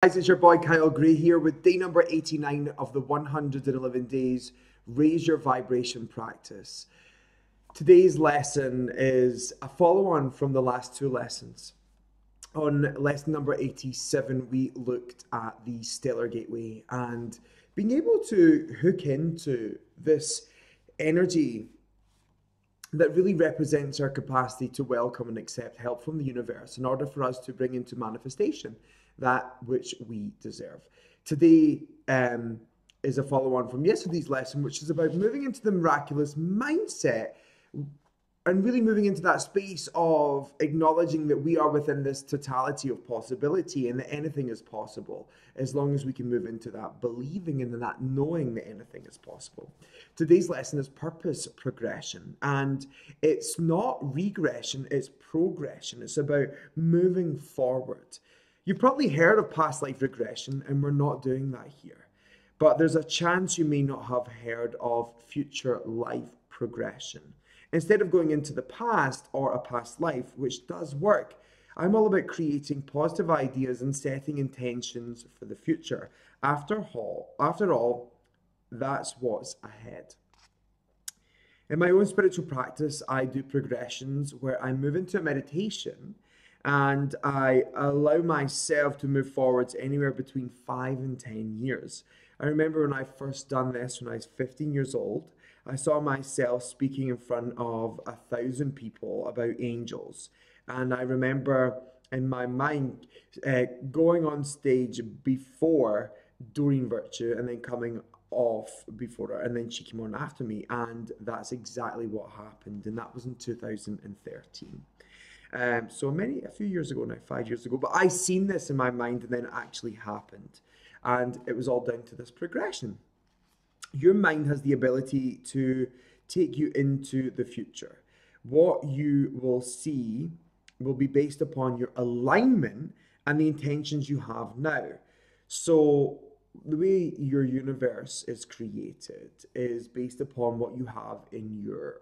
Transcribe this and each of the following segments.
Guys, it's your boy Kyle Gray here with day number 89 of the 111 days Raise Your Vibration practice. Today's lesson is a follow-on from the last two lessons. On lesson number 87, we looked at the stellar gateway and being able to hook into this energy that really represents our capacity to welcome and accept help from the universe in order for us to bring into manifestation that which we deserve. Today is a follow-on from yesterday's lesson, which is about moving into the miraculous mindset and really moving into that space of acknowledging that we are within this totality of possibility and that anything is possible as long as we can move into that believing and that knowing that anything is possible. Today's lesson is purpose progression, and it's not regression, it's progression. It's about moving forward. You've probably heard of past life regression, and we're not doing that here. But there's a chance you may not have heard of future life progression. Instead of going into the past or a past life, which does work, I'm all about creating positive ideas and setting intentions for the future. After all, that's what's ahead. In my own spiritual practice, I do progressions where I move into a meditation and I allow myself to move forwards anywhere between 5 and 10 years. I remember when I first done this when I was 15 years old, I saw myself speaking in front of 1,000 people about angels. And I remember in my mind going on stage before Doreen Virtue and then coming off before her, and then she came on after me. And that's exactly what happened. And that was in 2013. So a few years ago now, 5 years ago. But I seen this in my mind and then it actually happened. And it was all down to this progression. Your mind has the ability to take you into the future. What you will see will be based upon your alignment and the intentions you have now. So the way your universe is created is based upon what you have in your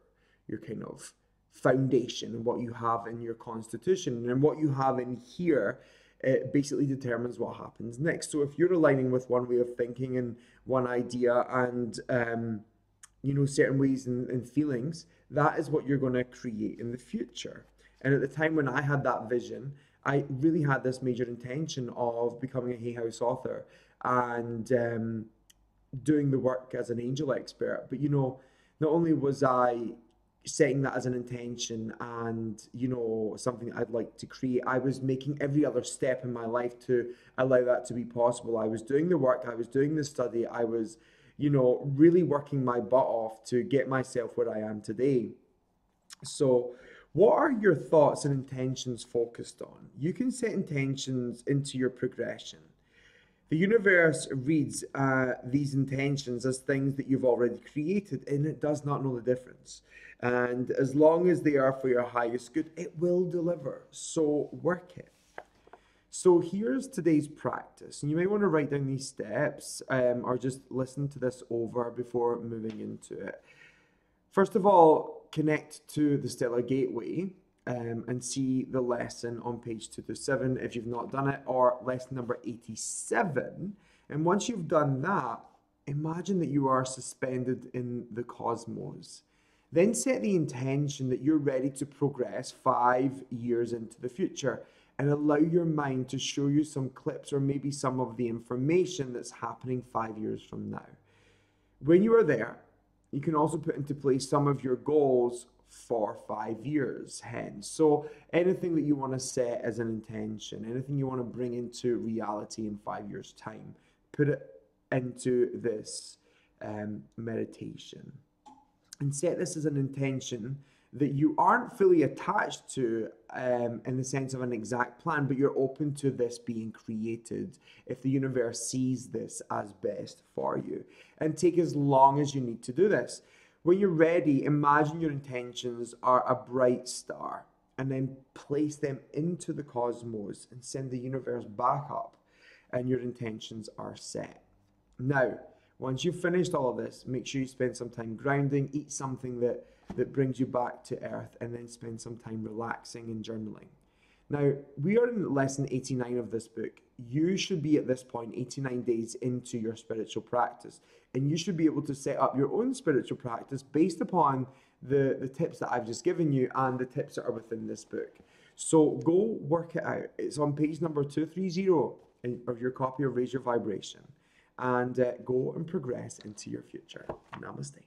kind of foundation and what you have in your constitution, and what you have in here, it basically determines what happens next. So if you're aligning with one way of thinking and one idea and certain ways and feelings, that is what you're going to create in the future. And at the time when I had that vision, I really had this major intention of becoming a Hay House author and doing the work as an angel expert. But not only was I setting that as an intention and something I'd like to create, I was making every other step in my life to allow that to be possible. I was doing the work, I was doing the study, I was really working my butt off to get myself where I am today. So what are your thoughts and intentions focused on? You can set intentions into your progression. The universe reads these intentions as things that you've already created, and it does not know the difference. And as long as they are for your highest good, it will deliver. So work it. So here's today's practice. And you may want to write down these steps or just listen to this over before moving into it. First of all, connect to the Stellar Gateway and see the lesson on page 227 if you've not done it, or lesson number 87. And once you've done that, imagine that you are suspended in the cosmos. Then set the intention that you're ready to progress 5 years into the future and allow your mind to show you some clips or maybe some of the information that's happening 5 years from now. When you are there, you can also put into place some of your goals for 5 years hence. So anything that you want to set as an intention, anything you want to bring into reality in 5 years' time, put it into this meditation. And set this as an intention that you aren't fully attached to in the sense of an exact plan, but you're open to this being created if the universe sees this as best for you. And take as long as you need to do this. When you're ready, imagine your intentions are a bright star and then place them into the cosmos and send the universe back up, and your intentions are set. Now, once you've finished all of this, make sure you spend some time grounding, eat something that brings you back to earth, and then spend some time relaxing and journaling. Now, we are in lesson 89 of this book. You should be at this point 89 days into your spiritual practice, and you should be able to set up your own spiritual practice based upon the tips that I've just given you and the tips that are within this book. So go work it out. It's on page number 230 of your copy of Raise Your Vibration, and go and progress into your future. Namaste.